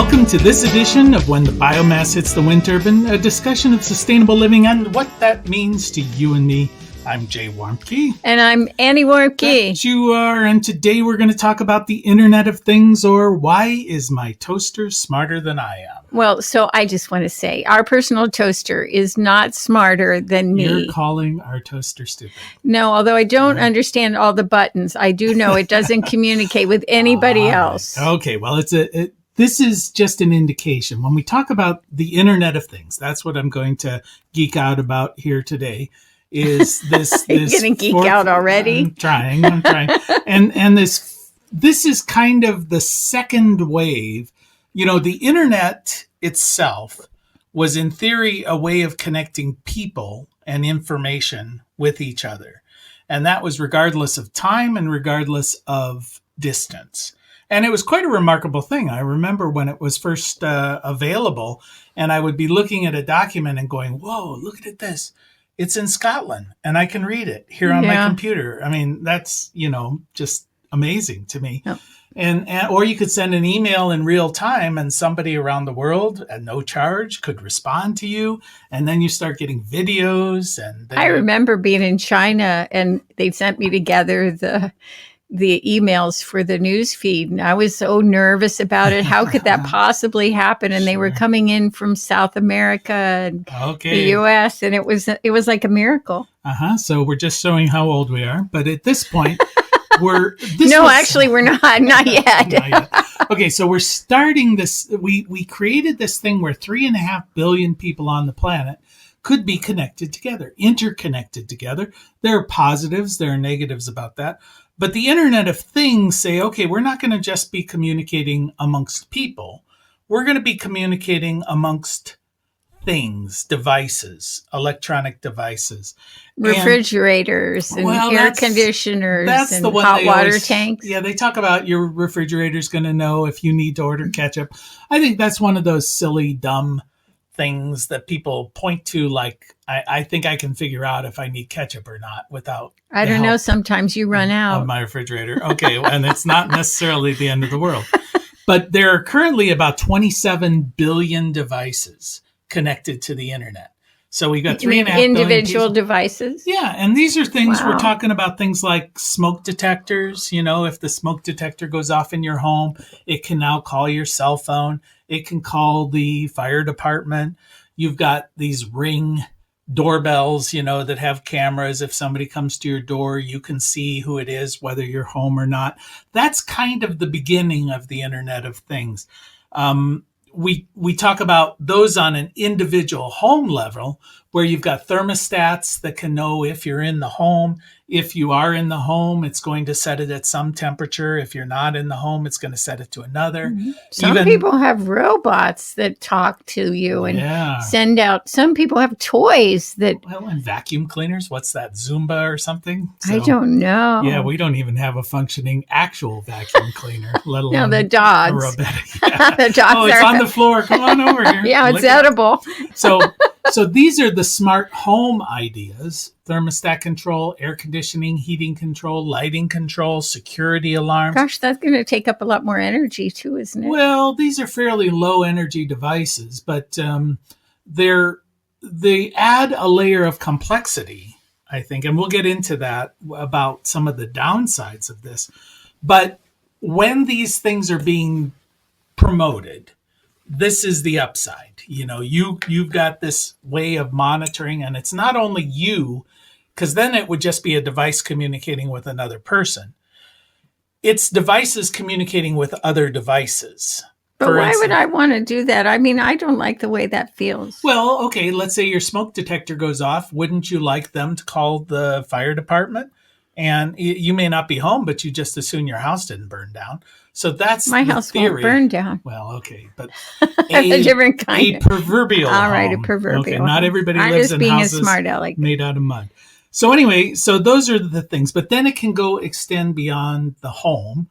Welcome to this edition of When the Biomass Hits the Wind Turbine, a discussion of sustainable living and what that means to you and me. I'm Jay Warmke. And I'm Annie Warmke. That you are, and today we're going to talk about the Internet of Things, or why is my toaster smarter than I am? Well, so I just want to say, our personal toaster is not smarter than me. You're calling our toaster stupid. No, although I don't understand all the buttons, I do know it doesn't communicate with anybody else. Okay, well, this is just an indication. When we talk about the Internet of Things, that's what I'm going to geek out about here today. Is this You're going to geek out already? I'm trying. And this is kind of the second wave. You know, the internet itself was in theory a way of connecting people and information with each other. And that was regardless of time and regardless of distance. And it was quite a remarkable thing. I remember when it was first available, and I would be looking at a document and going, whoa, look at this. It's in Scotland, and I can read it here on my computer. I mean, that's, just amazing to me. Yep. And or you could send an email in real time, and somebody around the world at no charge could respond to you. And then you start getting videos. And I remember being in China, and they sent me together the emails for the news feed, and I was so nervous about it. How could that possibly happen? And they were coming in from South America and the U.S., and it was like a miracle. So we're just showing how old we are, but at this point, we're not yet. Not yet. Okay, so we're starting this. We created this thing where 3.5 billion people on the planet could be connected together, interconnected together. There are positives, there are negatives about that. But the Internet of Things say, okay, we're not going to just be communicating amongst people. We're going to be communicating amongst things, devices, electronic devices. Refrigerators and air conditioners and hot water tanks. Yeah, they talk about your refrigerator's going to know if you need to order ketchup. I think that's one of those silly, dumb things that people point to, like, I think I can figure out if I need ketchup or not without I don't know, sometimes you run out of my refrigerator. Okay, and it's not necessarily the end of the world. But there are currently about 27 billion devices connected to the internet. So we've got 3.5 individual devices. Yeah, and these are things we're talking about, things like smoke detectors. You know, if the smoke detector goes off in your home, it can now call your cell phone. It can call the fire department. You've got these Ring doorbells, that have cameras. If somebody comes to your door, you can see who it is, whether you're home or not. That's kind of the beginning of the Internet of Things. We talk about those on an individual home level, where you've got thermostats that can know if you're in the home. If you are in the home, it's going to set it at some temperature. If you're not in the home, it's going to set it to another. Mm-hmm. Some people have robots that talk to you and send out. Some people have toys that... Well, and vacuum cleaners. What's that, Zumba or something? I don't know. Yeah, we don't even have a functioning actual vacuum cleaner, let alone the dogs. Aerobatic. Yeah. The dogs it's on the floor. Come on over here. Yeah, it's edible. So these are the smart home ideas: thermostat control, air conditioning, heating control, lighting control, security alarms. Gosh, that's going to take up a lot more energy too, isn't it? Well, these are fairly low energy devices, but they add a layer of complexity, I think, and we'll get into that about some of the downsides of this. But when these things are being promoted, this is the upside. You've got this way of monitoring, and it's not only you, because then it would just be a device communicating with another person. It's devices communicating with other devices. But why would I want to do that? I mean, I don't like the way that feels. Well, okay, let's say your smoke detector goes off. Wouldn't you like them to call the fire department? And you may not be home, but you just as soon your house didn't burn down. So that's my house theory. Won't burn down. Well, okay, but a different kind. A proverbial All right, home. A proverbial. Okay, home. not everybody I'm lives just in being houses a smart aleck made out of mud. So anyway, those are the things. But then it can extend beyond the home.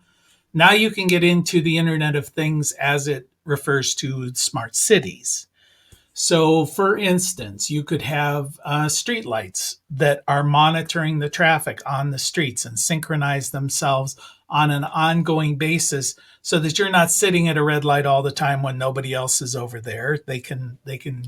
Now you can get into the Internet of Things as it refers to smart cities. So, for instance, you could have street lights that are monitoring the traffic on the streets and synchronize themselves on an ongoing basis so that you're not sitting at a red light all the time when nobody else is over there. They can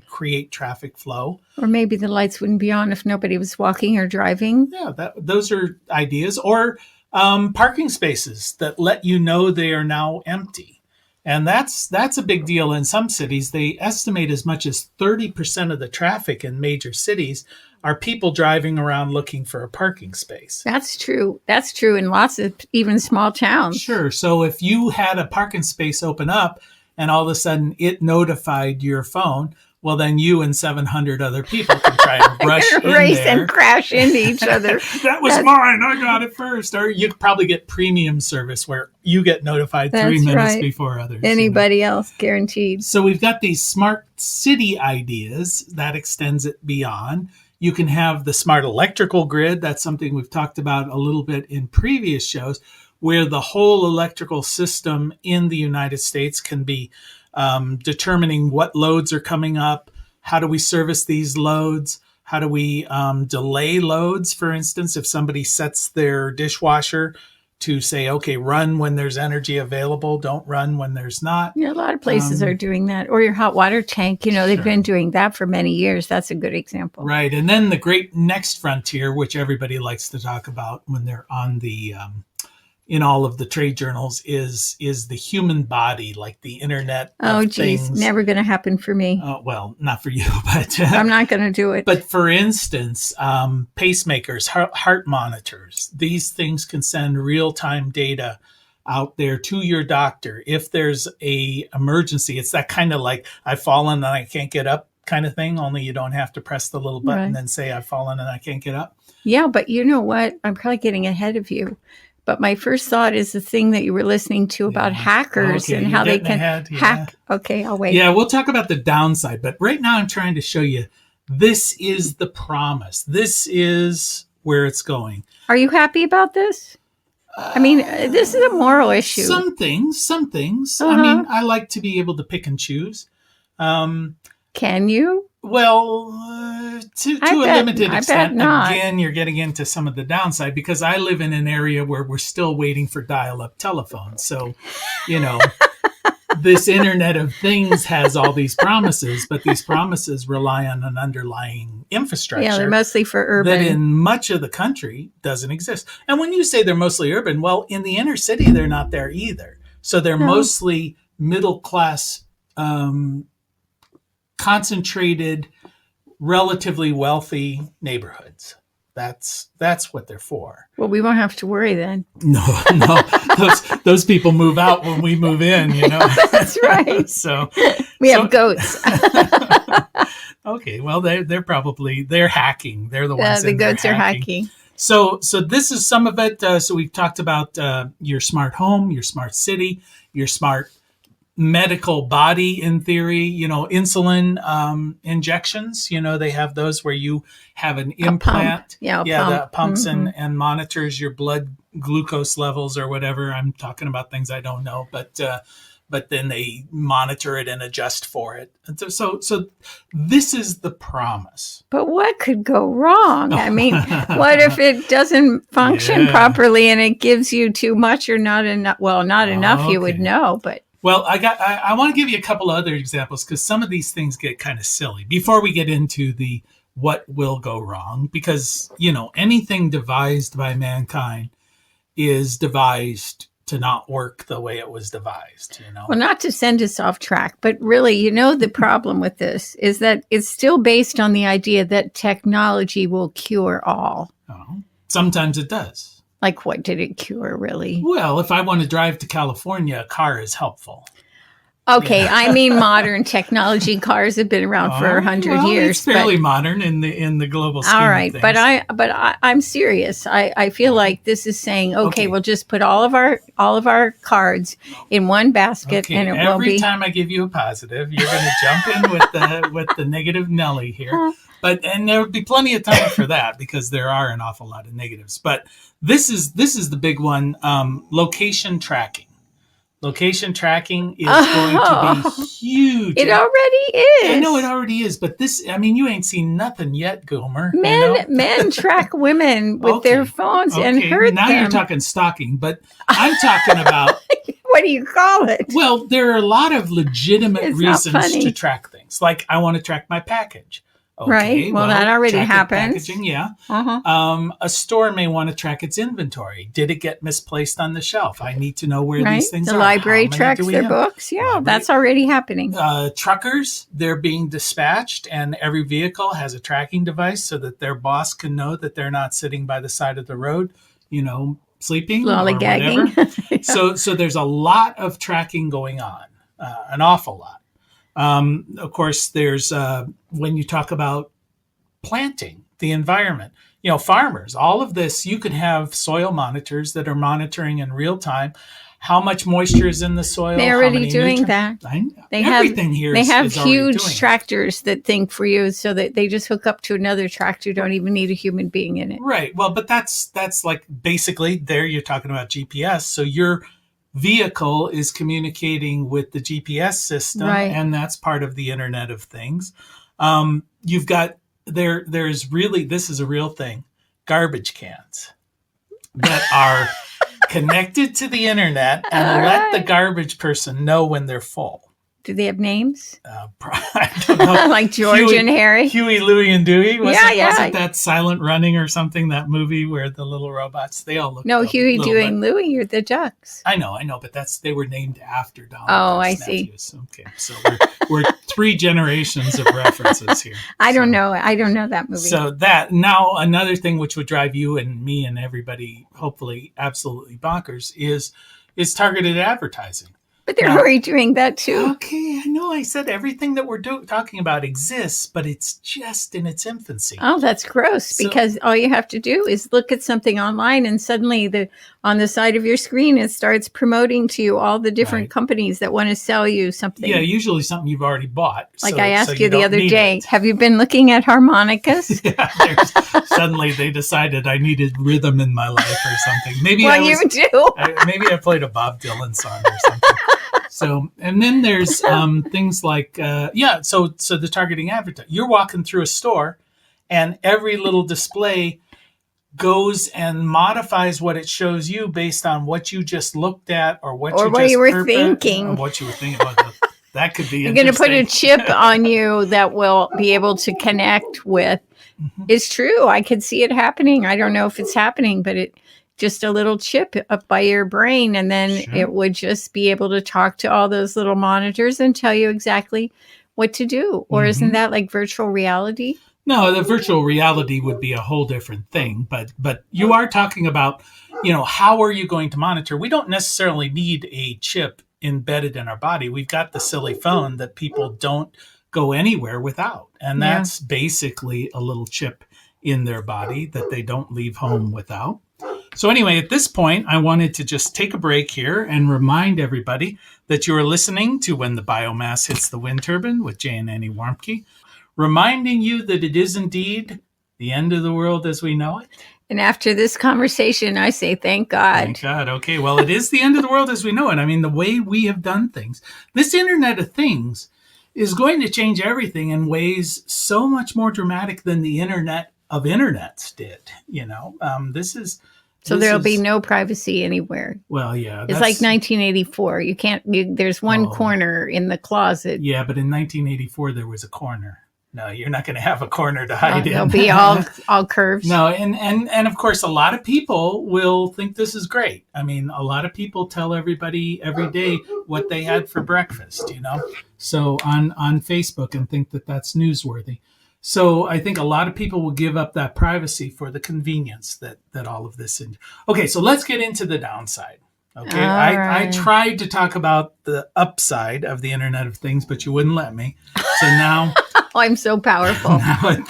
create traffic flow. Or maybe the lights wouldn't be on if nobody was walking or driving. Yeah, those are ideas. Or parking spaces that let you know they are now empty. And that's a big deal in some cities. They estimate as much as 30% of the traffic in major cities are people driving around looking for a parking space. That's true. That's true in lots of even small towns. Sure. So if you had a parking space open up and all of a sudden it notified your phone, well, then you and 700 other people can try and rush in race there. and crash into each other. That was mine. I got it first. Or you could probably get premium service where you get notified 3 minutes before others. Anybody else, guaranteed. So we've got these smart city ideas that extends it beyond. You can have the smart electrical grid. That's something we've talked about a little bit in previous shows, where the whole electrical system in the United States can be determining what loads are coming up. How do we service these loads? How do we delay loads? For instance, if somebody sets their dishwasher to say, okay, run when there's energy available, don't run when there's not. Yeah, a lot of places are doing that. Or your hot water tank, they've been doing that for many years. That's a good example. Right. And then the great next frontier, which everybody likes to talk about when they're on the in all of the trade journals, is the human body, like the Internet of geez, Things. Never going to happen for me. Well, not for you, but I'm not going to do it. But for instance, pacemakers, heart monitors, these things can send real-time data out there to your doctor if there's a emergency. It's that kind of like I've fallen and I can't get up kind of thing, only you don't have to press the little button and say I've fallen and I can't get up. Yeah, but you know what? I'm probably getting ahead of you. But my first thought is the thing that you were listening to about hackers and how they can hack. Okay, I'll wait. Yeah, we'll talk about the downside. But right now I'm trying to show you this is the promise. This is where it's going. Are you happy about this? I mean, this is a moral issue. Some things. I mean, I like to be able to pick and choose. Can you? Well, to a limited extent. Again, you're getting into some of the downside because I live in an area where we're still waiting for dial-up telephone. So, this Internet of Things has all these promises, but these promises rely on an underlying infrastructure. Yeah, they're mostly for urban. That in much of the country doesn't exist. And when you say they're mostly urban, well, in the inner city, they're not there either. So they're mostly middle class, concentrated, relatively wealthy neighborhoods. That's what they're for. Well, we won't have to worry then. No, those people move out when we move in, That's right. So we have goats. Okay, well they're hacking. They're the ones. The goats are hacking. So this is some of it. So we've talked about your smart home, your smart city, your smart medical body. In theory, insulin injections. They have those where you have an implant. Pump. That pumps and monitors your blood glucose levels or whatever. I'm talking about things I don't know, but then they monitor it and adjust for it. And so this is the promise. But what could go wrong? I mean, what if it doesn't function properly and it gives you too much or not enough? Well, not enough, you would know, but. Well, I want to give you a couple of other examples because some of these things get kind of silly before we get into the what will go wrong, because, anything devised by mankind is devised to not work the way it was devised, Well, not to send us off track, but really, the problem with this is that it's still based on the idea that technology will cure all. Oh, sometimes it does. Like, what did it cure, really? Well, if I want to drive to California, a car is helpful. Okay, I mean modern technology. Cars have been around for 100 years. It's fairly modern in the global scheme all right, of things. but I'm serious. I feel like this is saying, okay, we'll just put all of our cards in one basket, and it will be. Every time I give you a positive, you're going to jump in with the negative Nelly here. And there would be plenty of time for that because there are an awful lot of negatives. But this is the big one: location tracking. Location tracking is going to be huge. It already is. I know it already is, but this, I mean, you ain't seen nothing yet, Gomer. Men track women with their phones and hurt now them. You're talking stalking, but I'm talking about... What do you call it? Well, there are a lot of legitimate reasons to track things. Like, I want to track my package. Okay, right. Well, that already happens. Packaging, yeah. A store may want to track its inventory. Did it get misplaced on the shelf? I need to know where these things are. The library tracks their books. Yeah, that's already happening. Truckers, they're being dispatched, and every vehicle has a tracking device so that their boss can know that they're not sitting by the side of the road, sleeping or lollygagging. Whatever. So there's a lot of tracking going on, an awful lot. Of course, there's when you talk about planting, the environment, farmers, all of this, you can have soil monitors that are monitoring in real time how much moisture is in the soil. They're already doing that. They have huge tractors that think for you, so that they just hook up to another tractor. You don't even need a human being in it. Right. Well, but that's like basically there you're talking about GPS. So your vehicle is communicating with the GPS system, and that's part of the Internet of Things. You've got there's really, this is a real thing, garbage cans that are connected to the internet and let the garbage person know when they're full. Do they have names? I don't know. Like George and Harry? Huey, Louie, and Dewey? Wasn't that Silent Running or something, that movie where the little robots, they all look... No, Huey, Dewey, and Louie are the ducks. I know, but they were named after Donald Duck's nephews. See. Okay, so we're 3 generations of references here. I don't know that movie. So now another thing which would drive you and me and everybody hopefully absolutely bonkers is targeted advertising. But they're already doing that too. Okay, I know. I said everything that we're talking about exists, but it's just in its infancy. Oh, that's gross, because all you have to do is look at something online, and suddenly on the side of your screen, it starts promoting to you all the different companies that want to sell you something. Yeah, usually something you've already bought. Like I asked you the other day, have you been looking at harmonicas? Suddenly they decided I needed rhythm in my life or something. Maybe you do. Maybe I played a Bob Dylan song or something. So, and then there's things like, so the targeting advertising. You're walking through a store, and every little display goes and modifies what it shows you based on what you just looked at or what you were thinking. Or what you were thinking about. That could be You're going to put a chip on you that will be able to connect with. Mm-hmm. It's true. I could see it happening. I don't know if it's happening, but just a little chip up by your brain, and then it would just be able to talk to all those little monitors and tell you exactly what to do. Or isn't that like virtual reality? No, the virtual reality would be a whole different thing. But you are talking about, how are you going to monitor? We don't necessarily need a chip embedded in our body. We've got the silly phone that people don't go anywhere without. And that's basically a little chip in their body that they don't leave home without. So anyway, at this point, I wanted to just take a break here and remind everybody that you are listening to When the Biomass Hits the Wind Turbine with Jay and Annie Warmke, reminding you that it is indeed the end of the world as we know it. And after this conversation, I say, thank God. Thank God. Okay, well, it is the end of the world as we know it. I mean, the way we have done things, this Internet of Things is going to change everything in ways so much more dramatic than the Internet of Internets did. There'll be no privacy anywhere. Well, yeah. It's like 1984. You can't, there's one corner in the closet. Yeah, but in 1984, there was a corner. No, you're not going to have a corner to hide in. They'll be all curves. No, and of course, a lot of people will think this is great. I mean, a lot of people tell everybody every day what they had for breakfast, so on Facebook, and think that that's newsworthy. So I think a lot of people will give up that privacy for the convenience that all of this is. Okay, so let's get into the downside. Okay, I tried to talk about the upside of the Internet of Things, but you wouldn't let me. So now... I'm so powerful. Now at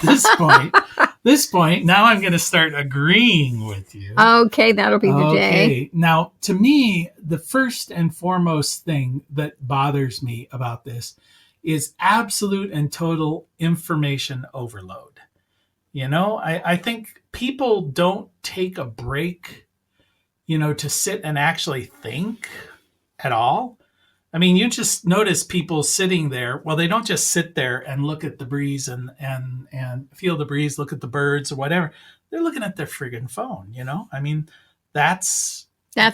this point, now I'm going to start agreeing with you. Okay, that'll be the day. Now, to me, the first and foremost thing that bothers me about this is absolute and total information overload. I think people don't take a break, to sit and actually think at all. I mean, you just notice people sitting there. Well, they don't just sit there and look at the breeze and feel the breeze, look at the birds or whatever. They're looking at their friggin' phone, you know? I mean, that's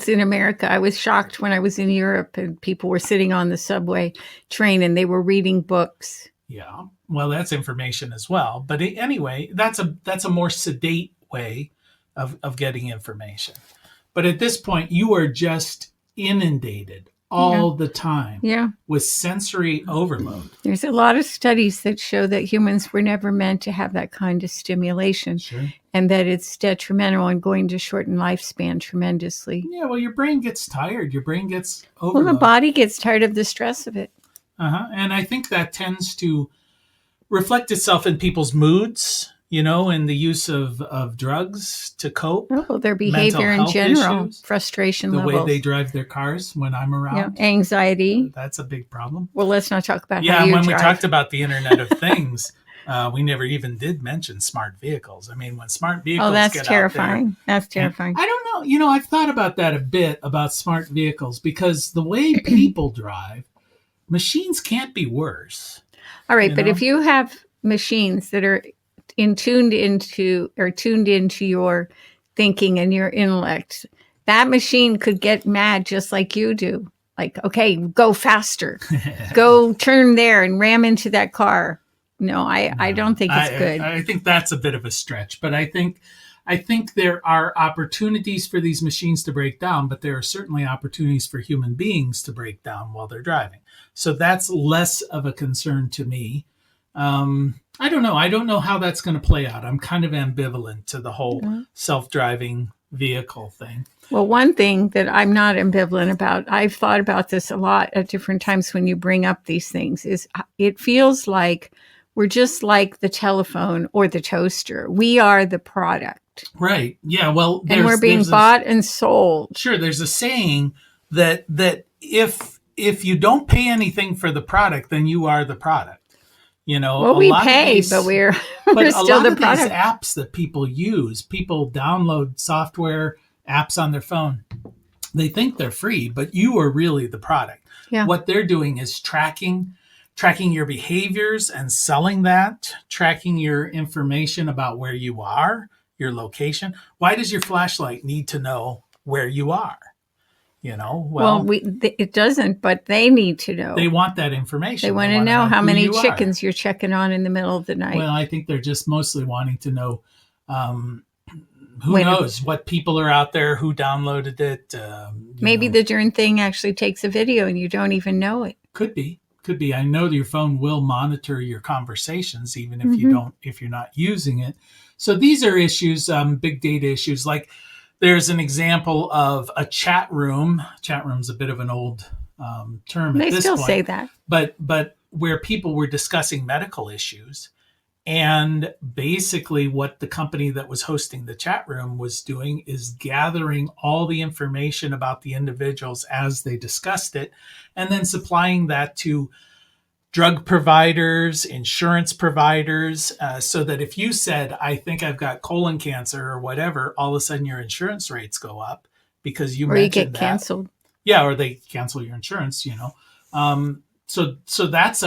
in America. I was shocked when I was in Europe and people were sitting on the subway train and they were reading books. yeah. Well, that's information as well. But anyway, that's a more sedate way of getting information. But at this point, you are just inundated all the time with sensory overload. There's a lot of studies that show that humans were never meant to have that kind of stimulation. Sure. And that it's detrimental and going to shorten lifespan tremendously. Yeah, well, your brain gets tired. Your brain gets overloaded. Well, the body gets tired of the stress of it. And I think that tends to reflect itself in people's moods, you know, and the use of drugs to cope. Oh, their behavior in general, issues, frustration the levels. The way they drive their cars when I'm around. Yeah, anxiety. That's a big problem. Well, let's not talk about how you when drive. We talked about the Internet of Things, we never even did mention smart vehicles. I mean, when smart vehicles get terrifying. Out there, that's terrifying. I don't know. You know, I've thought about that a bit, about smart vehicles, because the way people drive, machines can't be worse. All right, but if you have machines that are tuned into your thinking and your intellect, that machine could get mad just like you do. Like, okay, go faster. Go turn there and ram into that car. No, I don't think it's good. I think that's a bit of a stretch, but I think there are opportunities for these machines to break down, but there are certainly opportunities for human beings to break down while they're driving. So that's less of a concern to me. I don't know. I don't know how that's going to play out. I'm kind of ambivalent to the whole self-driving vehicle thing. Well, one thing that I'm not ambivalent about, I've thought about this a lot at different times when you bring up these things, is it feels like we're just like the telephone or the toaster. We are the product. Right. Yeah. Well, and we're being bought and sold. Sure. There's a saying that if you don't pay anything for the product, then you are the product. You know, well, we pay, but we're still the product. These apps that people use, people download software apps on their phone. They think they're free, but you are really the product. Yeah. What they're doing is tracking your behaviors and selling that, tracking your information about where you are, your location. Why does your flashlight need to know where you are? You know, it doesn't, but they need to know. They want that information. They want to know how many chickens you're checking on in the middle of the night. Well, I think they're just mostly wanting to know who knows what people are out there, who downloaded it. Maybe the darn thing actually takes a video and you don't even know it. Could be. I know that your phone will monitor your conversations, even if you're not using it. So these are issues, big data issues. Like there's an example of a chat room. Chat room's a bit of an old term at this point. They still say that. But where people were discussing medical issues. And basically what the company that was hosting the chat room was doing is gathering all the information about the individuals as they discussed it, and then supplying that to drug providers, insurance providers, so that if you said, I think I've got colon cancer or whatever, all of a sudden your insurance rates go up because you mentioned that. Or you get canceled. Yeah, or they cancel your insurance, you know. So that's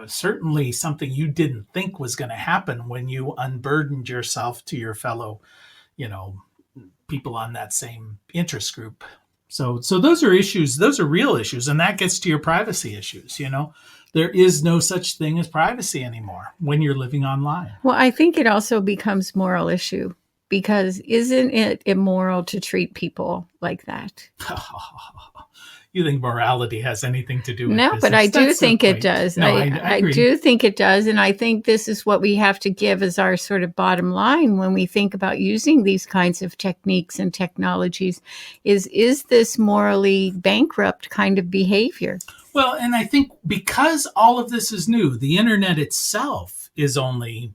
certainly something you didn't think was going to happen when you unburdened yourself to your fellow, you know, people on that same interest group. So those are issues. Those are real issues, and that gets to your privacy issues. You know, there is no such thing as privacy anymore when you're living online. Well, I think it also becomes moral issue, because isn't it immoral to treat people like that? You think morality has anything to do with no, business? But I do think it does. No, I agree. do think it does. And I think this is what we have to give as our sort of bottom line when we think about using these kinds of techniques and technologies is this morally bankrupt kind of behavior? Well, and I think because all of this is new, the internet itself is only,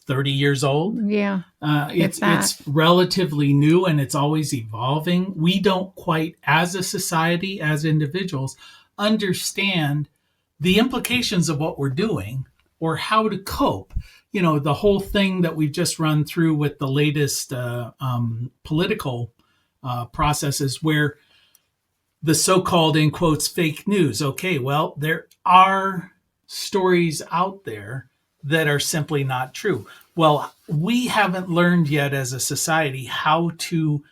30 years old. Yeah. It's relatively new and it's always evolving. We don't quite, as a society, as individuals, understand the implications of what we're doing or how to cope. You know, the whole thing that we've just run through with the latest political processes where the so-called, in quotes, fake news. Okay, well, there are stories out there that are simply not true. Well, we haven't learned yet as a society how to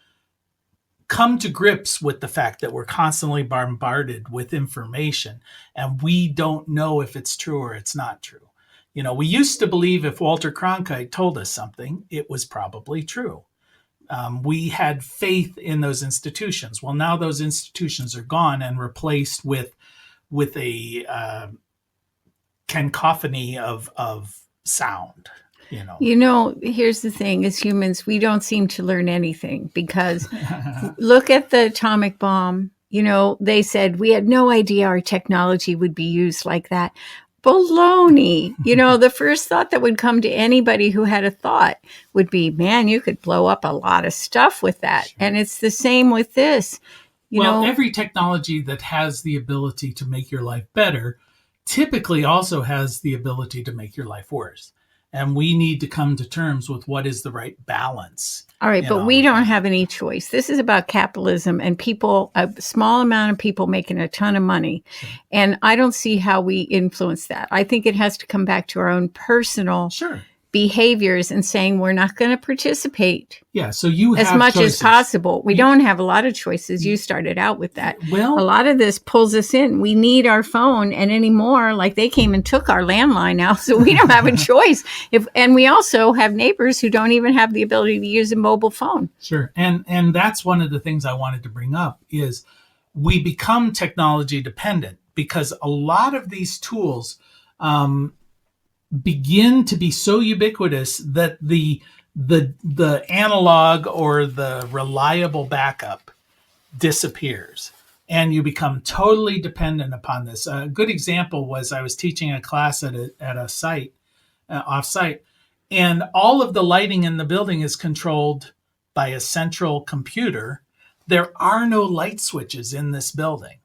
come to grips with the fact that we're constantly bombarded with information and we don't know if it's true or it's not true. We used to believe if Walter Cronkite told us something, it was probably true. We had faith in those institutions. Well, now those institutions are gone and replaced with a cacophony of sound. Here's the thing: as humans, we don't seem to learn anything because look at the atomic bomb. They said we had no idea our technology would be used like that. Baloney. The first thought that would come to anybody who had a thought would be, man, you could blow up a lot of stuff with that. Sure. And it's the same with this. Every technology that has the ability to make your life better typically also has the ability to make your life worse. And we need to come to terms with what is the right balance. All right, but we don't have any choice. This is about capitalism and people, a small amount of people making a ton of money. Sure. And I don't see how we influence that. I think it has to come back to our own personal behaviors and saying we're not going to participate. Yeah, so you have as much choices. As possible. We don't have a lot of choices. You started out with that. Well, a lot of this pulls us in. We need our phone, and anymore, like they came and took our landline now, so we don't have a choice. And we also have neighbors who don't even have the ability to use a mobile phone. Sure, and that's one of the things I wanted to bring up is we become technology dependent because a lot of these tools begin to be so ubiquitous that the analog or the reliable backup disappears and you become totally dependent upon this. A good example was I was teaching a class at a site, off-site, and all of the lighting in the building is controlled by a central computer. There are no light switches in this building.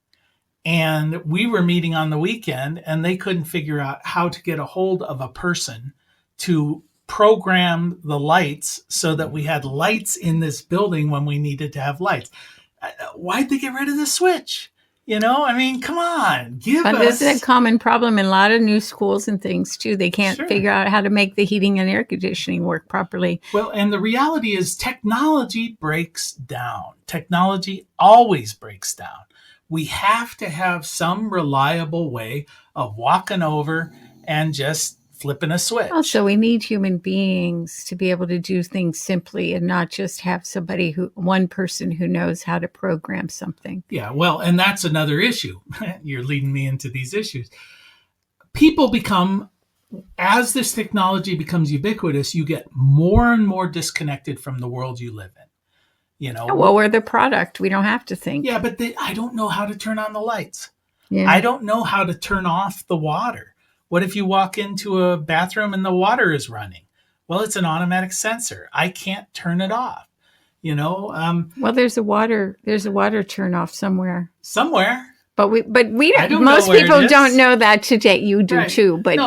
And we were meeting on the weekend and they couldn't figure out how to get a hold of a person to program the lights so that we had lights in this building when we needed to have lights. Why'd they get rid of the switch? Come on, but this is a common problem in a lot of new schools and things too. They can't figure out how to make the heating and air conditioning work properly. Well, and the reality is technology breaks down. Technology always breaks down. We have to have some reliable way of walking over and just flipping a switch. Also, we need human beings to be able to do things simply and not just have one person who knows how to program something. Yeah, well, and that's another issue. You're leading me into these issues. People become, as this technology becomes ubiquitous, you get more and more disconnected from the world you live in. Well, we're the product. We don't have to think. Yeah, but I don't know how to turn on the lights. Yeah. I don't know how to turn off the water. What if you walk into a bathroom and the water is running? Well, it's an automatic sensor. I can't turn it off. Well, there's a water turn off somewhere. But we don't. Most people don't know that today. You do too, but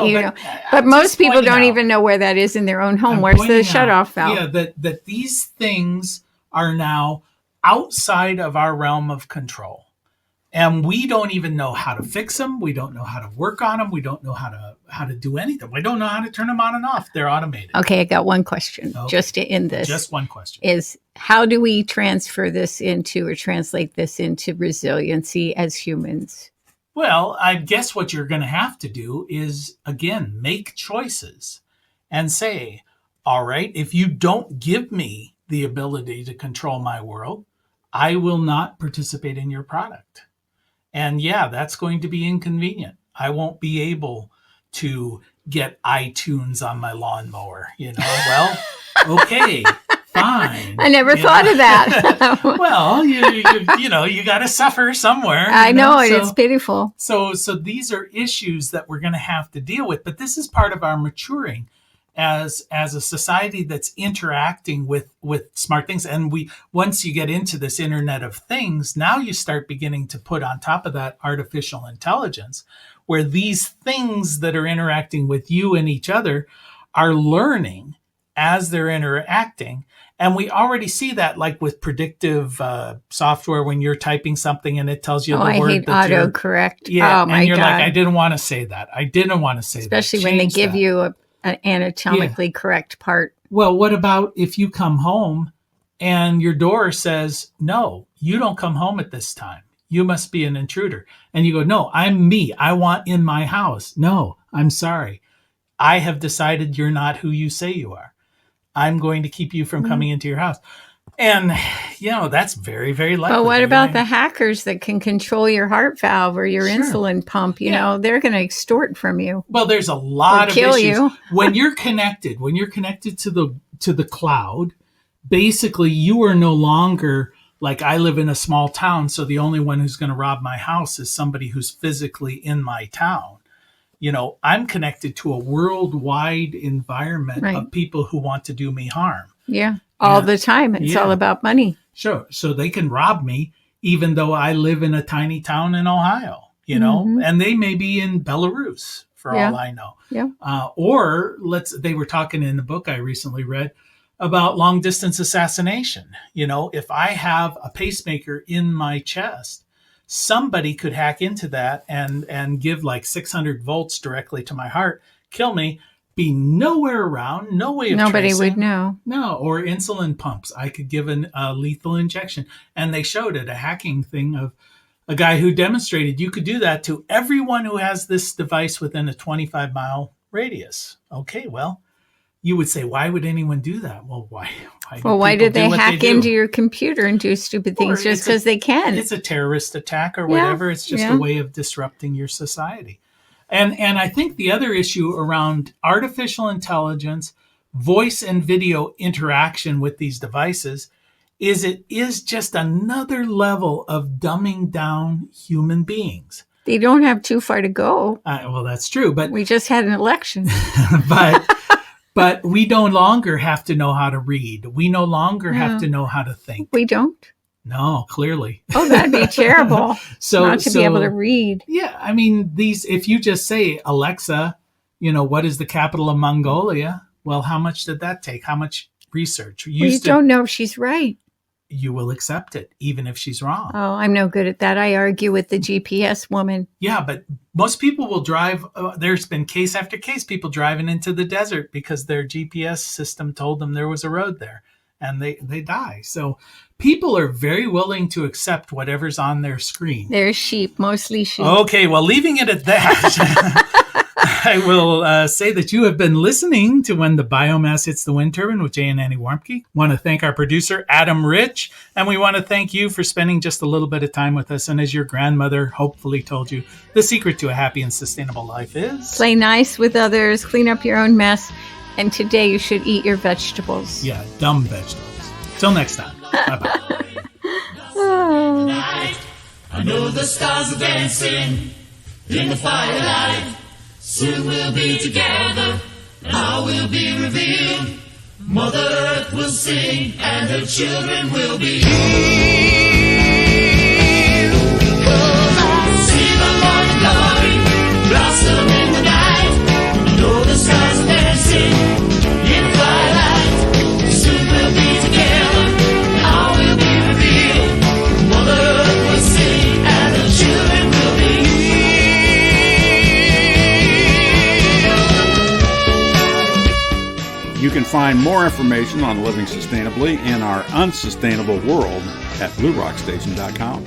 but most people don't even know where that is in their own home. Where's the shutoff valve? Yeah, that these things are now outside of our realm of control. And we don't even know how to fix them. We don't know how to work on them. We don't know how to do anything. We don't know how to turn them on and off. They're automated. Okay, I got one question just to end this. Just one question. Is how do we transfer this into or translate this into resiliency as humans? Well, I guess what you're going to have to do is, again, make choices and say, all right, if you don't give me the ability to control my world, I will not participate in your product. And yeah, that's going to be inconvenient. I won't be able to get iTunes on my lawnmower, Well, okay, fine. I never thought of that. Well, you got to suffer somewhere. I know it. It's pitiful. So these are issues that we're going to have to deal with, but this is part of our maturing as a society that's interacting with smart things. And once you get into this Internet of Things, now you start beginning to put on top of that artificial intelligence, where these things that are interacting with you and each other are learning as they're interacting. And we already see that, like with predictive software, when you're typing something and it tells you the I word hate that you're... autocorrect. Yeah, oh my and you're God. like, I didn't want to say that. I didn't want to say Especially that. when they Change give that. you an anatomically correct part. Well, what about if you come home and your door says, no, you don't come home at this time. You must be an intruder. And you go, no, I'm me. I want in my house. No, I'm sorry. I have decided you're not who you say you are. I'm going to keep you from coming into your house. And, that's very, very likely. But what about the hackers that can control your heart valve or your insulin pump? You know, they're going to extort from you. Well, there's a lot of kill issues. you. When you're connected to the cloud, basically you are no longer like, I live in a small town, so the only one who's going to rob my house is somebody who's physically in my town. I'm connected to a worldwide environment of people who want to do me harm. Yeah. All the time. It's all about money. Sure. So they can rob me, even though I live in a tiny town in Ohio, and they may be in Belarus for all I know. Yeah. Or they were talking in the book I recently read about long distance assassination. If I have a pacemaker in my chest, somebody could hack into that and give like 600 volts directly to my heart, kill me, be nowhere around, no way of Nobody tracing. would know. No, or insulin pumps. I could give a lethal injection. And they showed it, a hacking thing of a guy who demonstrated you could do that to everyone who has this device within a 25-mile radius. Okay, well, you would say, why would anyone do that? Well, why did they hack into your computer and do stupid things just because they can? It's a terrorist attack or whatever. It's just a way of disrupting your society. And I think the other issue around artificial intelligence, voice and video interaction with these devices is it is just another level of dumbing down human beings. They don't have too far to go. Well, that's true. But we just had an election. But we no longer have to know how to read. We no longer have to know how to think. We don't? No, clearly. Oh, that'd be terrible. Not to be able to read. Yeah, I mean, if you just say, Alexa, what is the capital of Mongolia? Well, how much did that take? How much research? You don't know if she's right. You will accept it, even if she's wrong. Oh, I'm no good at that. I argue with the GPS woman. Yeah, but most people will drive. There's been case after case, people driving into the desert because their GPS system told them there was a road there, and they die. So people are very willing to accept whatever's on their screen. They're sheep, mostly sheep. Okay, well, leaving it at that, I will say that you have been listening to When the Biomass Hits the Wind Turbine with Jay and Annie Warmke. Want to thank our producer, Adam Rich, and we want to thank you for spending just a little bit of time with us. And as your grandmother hopefully told you, the secret to a happy and sustainable life is... play nice with others, clean up your own mess, and today you should eat your vegetables. Yeah, dumb vegetables. Till next time. Bye-bye. I know the stars are dancing in the firelight. Soon we'll be together, and all will be revealed. Mother Earth will sing, and her children will be healed. See the morning glory blossom in the night. I know the stars are dancing in the firelight. Soon we'll be together, and all will be revealed. Mother Earth will sing, and her children will be healed. You can find more information on living sustainably in our unsustainable world at bluerockstation.com.